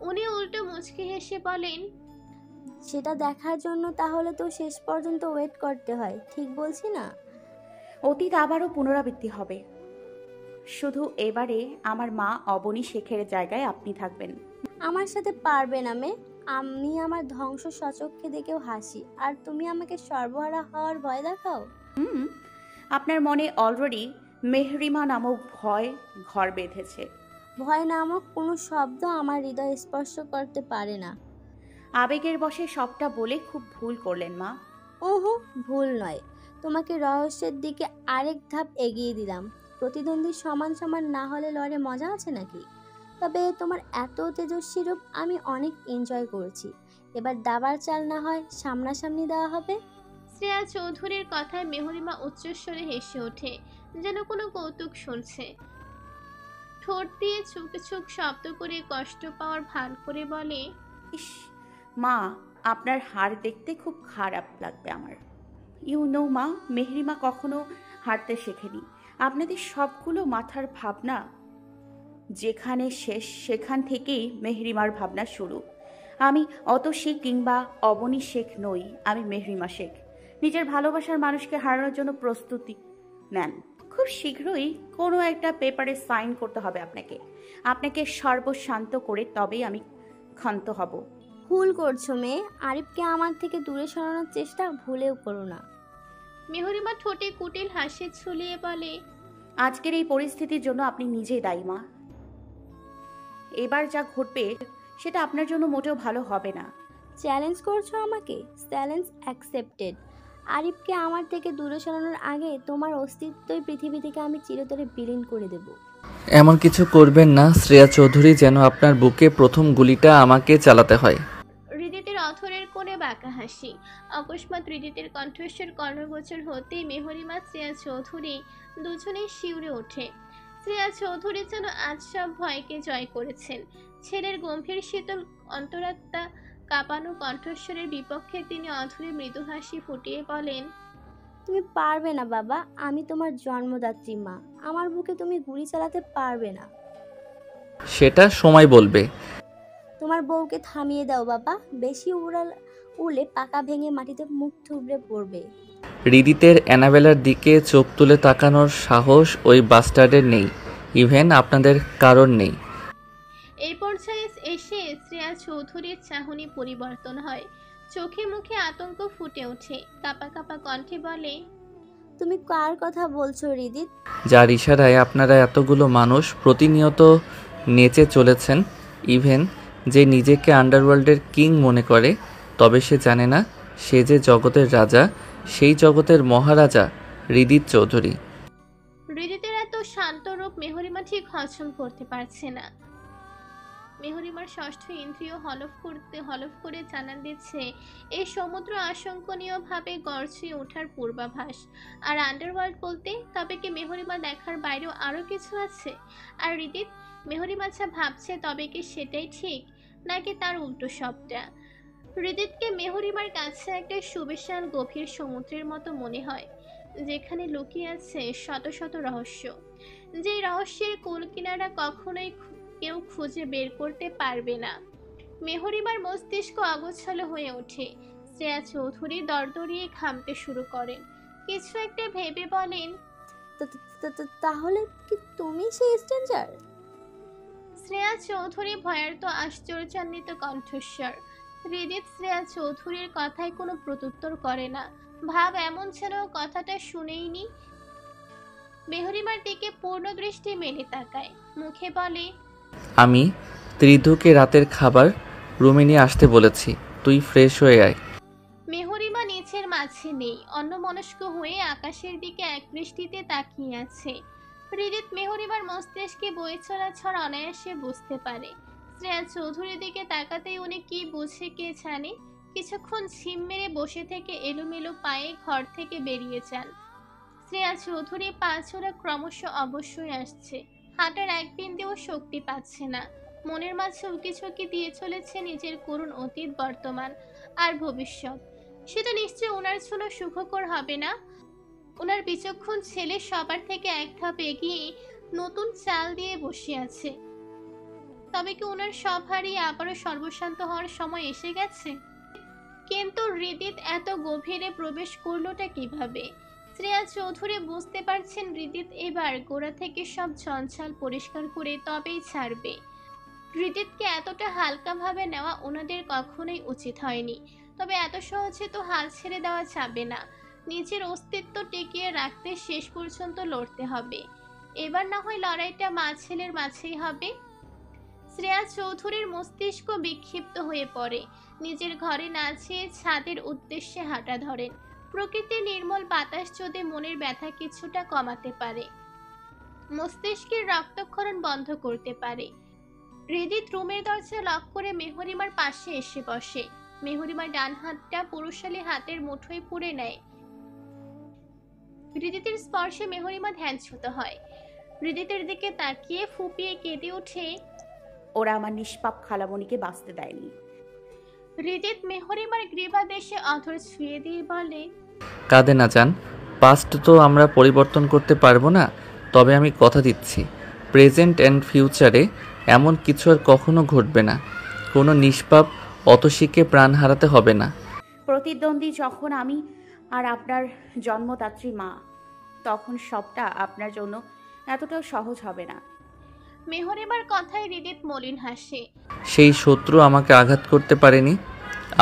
[SPEAKER 1] উনি উল্টো মুচকি হেসে বলেন,
[SPEAKER 2] সেটা দেখার জন্য তাহলে তো শেষ পর্যন্ত ওয়েট করতে হয়, ঠিক বলছি না?
[SPEAKER 3] অতীত আবারও পুনরাবৃত্তি হবে, শুধু এবারে আমার মা অবনী শেখের জায়গায় আপনি থাকবেন।
[SPEAKER 2] আমার সাথে পারবে না মেয়ে। আমি আমার ধ্বংস সচক্ষে দেখেও হাসি, আর তুমি আমাকে সর্বহারা হওয়ার ভয় দেখাও।
[SPEAKER 3] হুম, আপনার মনে অলরেডি মেহরিমা নামক ভয় ঘর বেঁধেছে।
[SPEAKER 2] ভয় নামক কোনো শব্দ আমার হৃদয় স্পর্শ করতে পারে না।
[SPEAKER 3] আবেগের বশে সবটা বলে খুব ভুল করলেন মা।
[SPEAKER 2] ওহো, ভুল নয়। তোমাকে রহস্যের দিকে আরেক ধাপ এগিয়ে দিলাম। প্রতিদ্বন্দ্বী সমান সমান না হলে লড়ে মজা আছে নাকি? তবে তোমার এত তেজস্বী রূপ আমি অনেক এনজয় করেছি। এবার দাবার চাল না হয় সামনাসামনি দেওয়া হবে।
[SPEAKER 1] শ্রেয়া চৌধুরীর কথায় মেহরিমা উচ্চস্বরে হেসে ওঠে, যেন কোনো কৌতুক শুনছে। ঠোঁট দিয়ে চুক চুক শব্দ করে কষ্ট পাওয়ার ভান করে বলে,
[SPEAKER 3] ইস মা, আপনার হার দেখতে খুব খারাপ লাগবে আমার। ইউ নো মা, মেহরিমা কখনো হারতে শেখেনি। আপনাদের সবগুলো মাথার ভাবনা যেখানে শেষ সেখান থেকেই মেহরিমার ভাবনা শুরু। আমি অতসী কিংবা অবনী শেখ নই, আমি মেহরিমা শেখ। নিজের ভালোবাসার মানুষকে হারানোর জন্য প্রস্তুতি নেন। খুব শীঘ্রই কোনো একটা পেপারে সাইন করতে হবে আপনাকে। আপনাকে সর্বশান্ত করে তবেই আমি ক্ষান্ত হব।
[SPEAKER 2] ভুল করছো মেয়ে। আরিফকে আমার থেকে দূরে সরানোর চেষ্টা ভুলেও করো না।
[SPEAKER 1] মেহরিমা ঠোঁটে কুটিল হাসি ঝুলিয়ে বলে,
[SPEAKER 3] আজকের এই পরিস্থিতির জন্য আপনি নিজেই দায়ী মা। এবার যা ঘটবে সেটা আপনার জন্য মোটেও ভালো হবে না।
[SPEAKER 2] চ্যালেঞ্জ করছো আমাকে? Challenge accepted. আরিফকে আমার থেকে দূরে সরানোর আগে তোমার অস্তিত্বই পৃথিবী থেকে আমি চিরতরে বিলীন করে দেব।
[SPEAKER 4] এমন কিছু করবেন না শ্রেয়া চৌধুরী, যেন আপনার বুকে প্রথম গুলিটা আমাকে চালাতে হয়।
[SPEAKER 1] হৃদিতের অথরের কোণে বাঁকা হাসি। অকস্মাৎ হৃদিতের কণ্ঠস্বর কর্ণগোচর হতেই মেহরিমা শ্রেয়া চৌধুরী দুজনেই শিউরে ওঠে। শ্রেয়া চৌধুরী যেন আজ সব ভয়কে জয় করেছেন। ছেলের গম্ভীর শীতল অন্তরাত্মা কাঁপানো কণ্ঠস্বরের বিপক্ষে তিনি অধরে মৃদু হাসি ফুটিয়ে বলেন,
[SPEAKER 2] তুমি পারবে না বাবা, আমি তোমার জন্মদাত্রী মা। আমার বুকে তুমি গুলি চালাতে পারবে না।
[SPEAKER 4] সেটা সময় বলবে।
[SPEAKER 2] তোমার বউকে থামিয়ে দাও বাবা, বেশি উড়লে পাকা ভেঙে মাটিতে মুখ থুবড়ে পড়বে।
[SPEAKER 4] হৃদিতের অ্যানাবেলার দিকে চোখ তুলে তাকানোর সাহস ওই বাস্টার্ডের নেই, ইভেন আপনাদের কারণ নেই।
[SPEAKER 1] এই পর্যায়ে এসে শ্রেয়া চৌধুরীর চাহনি পরিবর্তন হয়। চোখে মুখে আতঙ্ক ফুটে ওঠে। কাঁপা কাঁপা কণ্ঠে বলে,
[SPEAKER 2] তুমি কার কথা বলছো হৃদিত?
[SPEAKER 4] যার ইশারায় আপনারা এতগুলো মানুষ প্রতিনিয়ত নেচে চলেছেন, ইভেন যে নিজেকে আন্ডারওয়ার্ল্ডের কিং মনে করে, তবে সে জানে না সে যে জগতের রাজা, সেই জগতের মহারাজা হৃদিত চৌধুরী।
[SPEAKER 1] হৃদিতের এত শান্ত রূপ মেহরিমা ঠিক হজম করতে পারছে না। মেহরিমার ষষ্ঠ ইন্দ্রিয় হলফ করে জানান দিচ্ছে এই সমুদ্র আশঙ্কনীয়ভাবে গর্জে ওঠার পূর্বাভাস। আর আন্ডারওয়ার্ল্ড বলতে তবে কি মেহরিমা দেখার বাইরেও আরো কিছু আছে? আর হৃদিত মেহরিমা যা ভাবছে তবে কি সেটাই ঠিক, নাকি তার উল্টো সবটা? হৃদিতকে মেহরিমার কাছে একটা সুবিশাল গভীর সমুদ্রের মতো মনে হয়, যেখানে লুকিয়ে আছে শত শত রহস্য, যে রহস্যের কুল কিনারা কখনোই কেউ খুঁজে বের করতে পারবে না। মেহরিমার মস্তিষ্ক অগোছালো হয়ে ওঠে। শ্রেয়া চৌধুরী দরদরিয়ে ঘামতে শুরু করেন। কিছু একটা ভেবে বলেন,
[SPEAKER 2] তাহলে কি তুমি সেই স্ট্রেঞ্জার?
[SPEAKER 1] শ্রেয়া চৌধুরী ভয়ার্ত আশ্চর্যান্বিত কণ্ঠস্বর। হৃদিত শ্রেয়া চৌধুরীর কথায় কোনো প্রত্যুত্তর করে না। ভাব এমন যেন কথাটা শুনেইনি। মেহরিমার দিকে পূর্ণ দৃষ্টি মেলে তাকায়, মুখে বলে,
[SPEAKER 4] আমি ত্রিধুকে রাতের খাবার রুমে নিয়ে আসতে বলেছি, তুই ফ্রেশ হয়ে আয়।
[SPEAKER 1] মেহরিমা নিচের মাঝে নেই, অন্যমনস্ক হয়ে আকাশের দিকে এক দৃষ্টিতে তাকিয়ে আছে। হৃদিত মেহরিমার মস্তিষ্কে বয়ে চলা ঝড় অনায়াসে বুঝতে পারে। শ্রেয়া চৌধুরীর দিকে তাকাতেই উনি কি বুঝে কে জানে। কিছুক্ষণ ঝিম মেরে বসে থেকে এলোমেলো পায়ে ঘর থেকে বেরিয়ে যান। শ্রেয়া চৌধুরী পা ছোড়া ক্রমশ অবশ্যই আসছে। হাঁটার এক বিন্দুও শক্তি পাচ্ছে না। মনের মাঝে উকিঝুঁকি দিয়ে চলেছে নিজের করুণ অতীত, বর্তমান আর ভবিষ্যৎ। সেটা নিশ্চয় ওনার জন্য সুখকর হবে না। ওনার বিচক্ষণ ছেলে সবার থেকে এক ধাপ এগিয়ে নতুন চাল দিয়ে বসে আছে। তবে কি ওনার সব হারিয়ে আবারও সর্বশান্ত হওয়ার সময় এসে গেছে? কিন্তু হৃদিত এত গভীরে প্রবেশ করলোটা কিভাবে? শ্রেয়া চৌধুরী বুঝতে পারছেন হৃদিত এবার গোড়া থেকে সব ঝঞ্ঝাল পরিষ্কার করে তবেই ছাড়বে। হৃদিতকে এতটা হালকাভাবে নেওয়া ওনাদের কখনোই উচিত হয়নি। তবে এত সহজে তো হাল ছেড়ে দেওয়া যাবে না। নিজের অস্তিত্ব টিকিয়ে রাখতে শেষ পর্যন্ত লড়তে হবে। এবার না হয় লড়াইটা মা ছেলের মাঝেই হবে। শ্রেয়া চৌধুরীর মস্তিষ্ক বিক্ষিপ্ত হয়ে পড়ে। নিজের ঘরে না চেয়ে ছাদের উদ্দেশ্যে হাঁটা ধরেন। প্রকৃতির নির্মল বাতাস যদি মনের ব্যথা কিছুটা কমাতে পারে, মস্তিষ্কের রক্তক্ষরণ বন্ধ করতে পারে। হৃদিত রুমের দরজা লক করে মেহরিমার পাশে এসে বসে। মেহরিমার ডান হাতটা পুরুষালী হাতের মুঠোয় পুড়ে নেয়। হৃদিতের স্পর্শে মেহরিমা ধ্যানচ্যুত হয়। হৃদিতের দিকে তাকিয়ে ফুপিয়ে কেঁদে ওঠে।
[SPEAKER 3] ওরা আমার নিষ্পাপ খালামণিকে বাঁচতে দেয়নি।
[SPEAKER 1] হৃদিত মেহরিমার গ্রীবাদেশে অধর ছুঁয়ে দিয়ে বলে,
[SPEAKER 4] কাঁদে না যান, পাস্ট তো আমরা পরিবর্তন করতে পারবো না, তবে আমি কথা দিচ্ছি প্রেজেন্ট অ্যান্ড ফিউচারে এমন কিছু আর কখনো ঘটবে না। কোনো নিষ্পাপ অতসীকে প্রাণ হারাতে হবে না।
[SPEAKER 3] প্রতিদ্বন্দ্বী যখন আমি আর আপনার জন্মদাত্রী মা, তখন সবটা আপনার জন্য এতটাও সহজ হবে না।
[SPEAKER 1] মেহরিমার কথায় হৃদিত মলিন হাসে।
[SPEAKER 4] সেই শত্রু আমাকে আঘাত করতে পারেনি,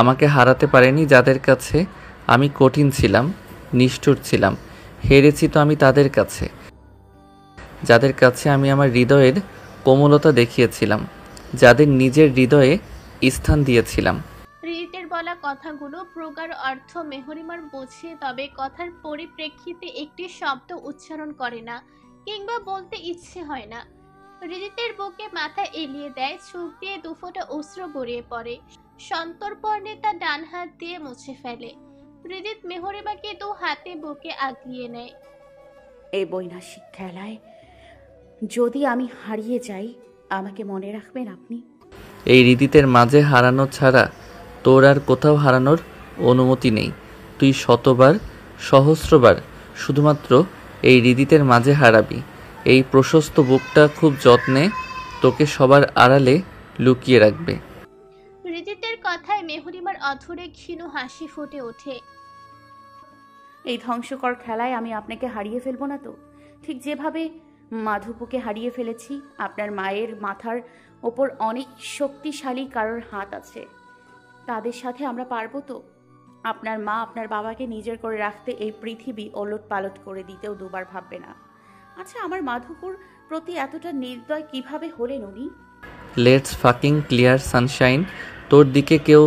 [SPEAKER 4] আমাকে হারাতে পারেনি। যাদের কাছে আমি কঠিন ছিলাম, নিষ্ঠুর ছিলাম, হেরেছি তো আমি তাদের কাছে। যাদের কাছে আমি আমার হৃদয়ের কোমলতা দেখিয়েছিলাম, যাদের নিজের হৃদয়ে স্থান দিয়েছিলাম।
[SPEAKER 1] হৃদিতের বলা কথাগুলো প্রগাঢ় অর্থ মেহরিমার বোঝে, তবে কথার পরিপ্রেক্ষিতে একটি শব্দ উচ্চারণ করে না, কিংবা বলতে ইচ্ছে হয় না। হৃদিতের বুকে মাথা এলিয়ে দেয়, চোখ দিয়ে দুফোঁটা অশ্রু গড়িয়ে পড়ে। সন্তর্পণে তার ডান হাত দিয়ে মুছে ফেলে। হৃদিত মেহরিমাকে দু হাতে বুকে আগলিয়ে নেয়।
[SPEAKER 3] এই বৈনাশিক খেলায় যদি আমি হারিয়ে যাই, আমাকে মনে রাখবেন আপনি।
[SPEAKER 4] এই হৃদিতের মাঝে হারানো ছাড়া তোর আর কোথাও হারানোর অনুমতি নেই। তুই শতবার, সহস্রবার শুধুমাত্র এই হৃদিতের মাঝে হারাবি। এই প্রশস্ত বুকটা খুব যত্নে তোকে সবার আড়ালে লুকিয়ে রাখবে।
[SPEAKER 1] হৃদিতের কথায় মেহরিমার অধরে ক্ষীণ হাসি ফুটে ওঠে।
[SPEAKER 3] এই ধ্বংসকর খেলায় আমি আপনাকে হারিয়ে ফেলবো না তো? ঠিক যেভাবে মাধুপুকে হারিয়ে ফেলেছি। আপনার মায়ের মাথার ওপর অনেক শক্তিশালী কারোর হাত আছে, তাদের সাথে আমরা পারবো তো? আপনার মা আপনার বাবাকে নিজের করে রাখতে এই পৃথিবী ওলট পালট করে দিতেও দুবার ভাববে না। আচ্ছা, আমার মাধুপুর প্রতি এতটা নির্দয় কিভাবে হলেন উনি?
[SPEAKER 4] Let's fucking clear Sunshine. তোর দিকে কেউ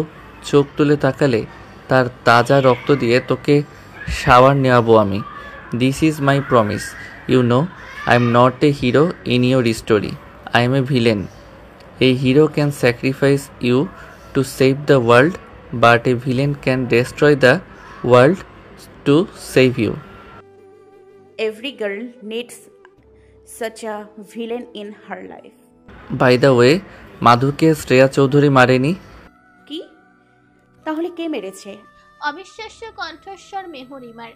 [SPEAKER 4] চোখ তুলে তাকালে তার তাজা রক্ত দিয়ে তোকে শাওয়ার নেওয়াবো আমি। This is my promise. You know I am not a hero in your story, I am a villain. A hero can sacrifice you to save the world, but a villain can destroy the world to save you.
[SPEAKER 3] Every girl needs such a villain in her life.
[SPEAKER 4] By the way, মাধুকে শ্রেয়া চৌধুরী মারেনি।
[SPEAKER 3] কি? তাহলে কে মেরেছে?
[SPEAKER 1] অবিশ্বাস্য কণ্ঠস্বর মেহরিমার।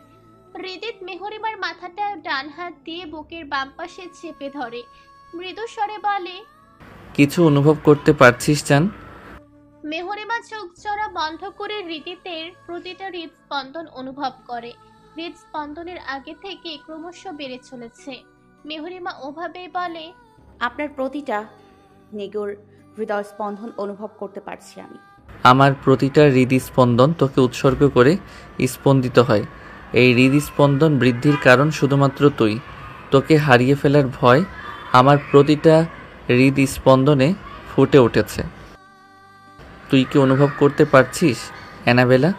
[SPEAKER 1] হৃদিত মেহরিমার মাথাটা ডান হাত দিয়ে বুকের বাম পাশে চেপে ধরে, মৃদু স্বরে বলে,
[SPEAKER 4] কিছু অনুভব করতে পারছিস জান?
[SPEAKER 1] মেহরিমা চোখ জোড়া বন্ধ করে হৃদিতের প্রতিটা হৃদস্পন্দন অনুভব করে। হৃদস্পন্দনের আগে থেকে ক্রমশ বেড়ে চলেছে। মেহরিমা ওভাবেই বলে,
[SPEAKER 3] আপনার প্রতিটা নিগুড় হৃদয় স্পন্দন অনুভব করতে পারছি আমি।
[SPEAKER 4] আমার প্রতিটা হৃদস্পন্দন তোকে উৎসর্গ করে স্পন্দিত হয়। এই হৃদস্পন্দন বৃদ্ধির কারণ শুধুমাত্র তুই। তোকে হারিয়ে ফেলার ভয় আমার প্রতিটা হৃদস্পন্দনে ফুটে উঠেছে। তুই কি অনুভব করতে পারছিস অ্যানাবেলা?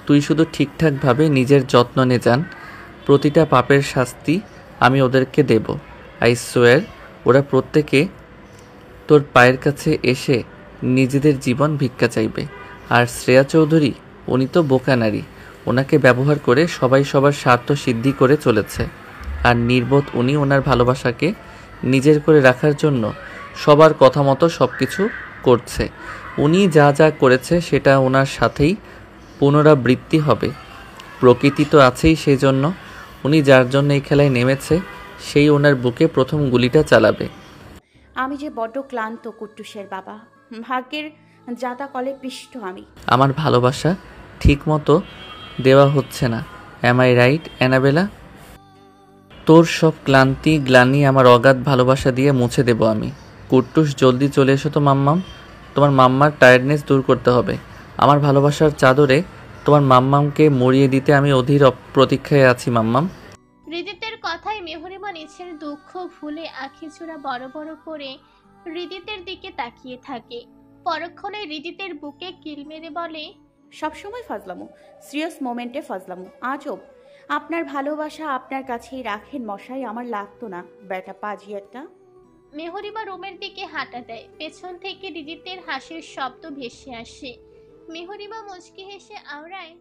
[SPEAKER 4] তুই শুধু ঠিকঠাকভাবে নিজের যত্ন নে যান। প্রতিটা পাপের শাস্তি আমি ওদেরকে দেব। আই সোয়ার, ওরা প্রত্যেকে তোর পায়ের কাছে এসে নিজেদের জীবন ভিক্ষা চাইবে। আর শ্রেয়া চৌধুরী, উনি তো বোকা নারী। ওনাকে ব্যবহার করে সবাই সবার স্বার্থ সিদ্ধি করে চলেছে। আর নির্বোধ উনি ওনার ভালোবাসাকে নিজের করে রাখার জন্য সবার কথা মতো সব কিছু করছে। উনি যা যা করেছে সেটা ওনার সাথেই পুনরাবৃত্তি হবে। প্রকৃতি তো আছেই, সেই জন্য উনি যার জন্য এই খেলায় নেমেছে সেই ওনার বুকে প্রথম গুলিটা চালাবে।
[SPEAKER 3] আমি যে বড্ড ক্লান্ত কুট্টুসের বাবা। ভাগ্যের জাতা কলে পিষ্ট আমি।
[SPEAKER 4] আমার ভালোবাসা ঠিক মতো দেওয়া হচ্ছে না। Am I right Annabella? তোর সব ক্লান্তি গ্লানি আমার অগাধ ভালোবাসা দিয়ে মুছে দেব আমি। কুট্টুস জলদি চলে এসো তো মাম্মাম, তোমার মাম্মার টায়ার্ডনেস দূর করতে হবে। আমার ভালোবাসার চাদরে তোমার মাম্মামকে মরিয়ে দিতে আমি অধীর প্রতীক্ষায় আছি মাম্মাম।
[SPEAKER 1] হৃদিতের কথায় মেহরিমা নিচের দুঃখ ভুলে আখি চূড়া বড় বড় করে হৃদিতের দিকে তাকিয়ে থাকে। পরক্ষণে হৃদিতের বুকে কিল মেরে বলে,
[SPEAKER 3] সবসময় ফাজলামো, সিরিয়াস মোমেন্টে ফাজলামো। আজব, আপনার ভালোবাসা আপনার কাছেই রাখেন মশাই, আমার লাগতো না, বেটা পাজি একটা।
[SPEAKER 1] মেহরিমা রুমের দিকে হাঁটা দেয়। পেছন থেকে হৃদিতের হাসির শব্দ ভেসে আসে। মেহরিমা মুচকি হেসে আওড়ায়,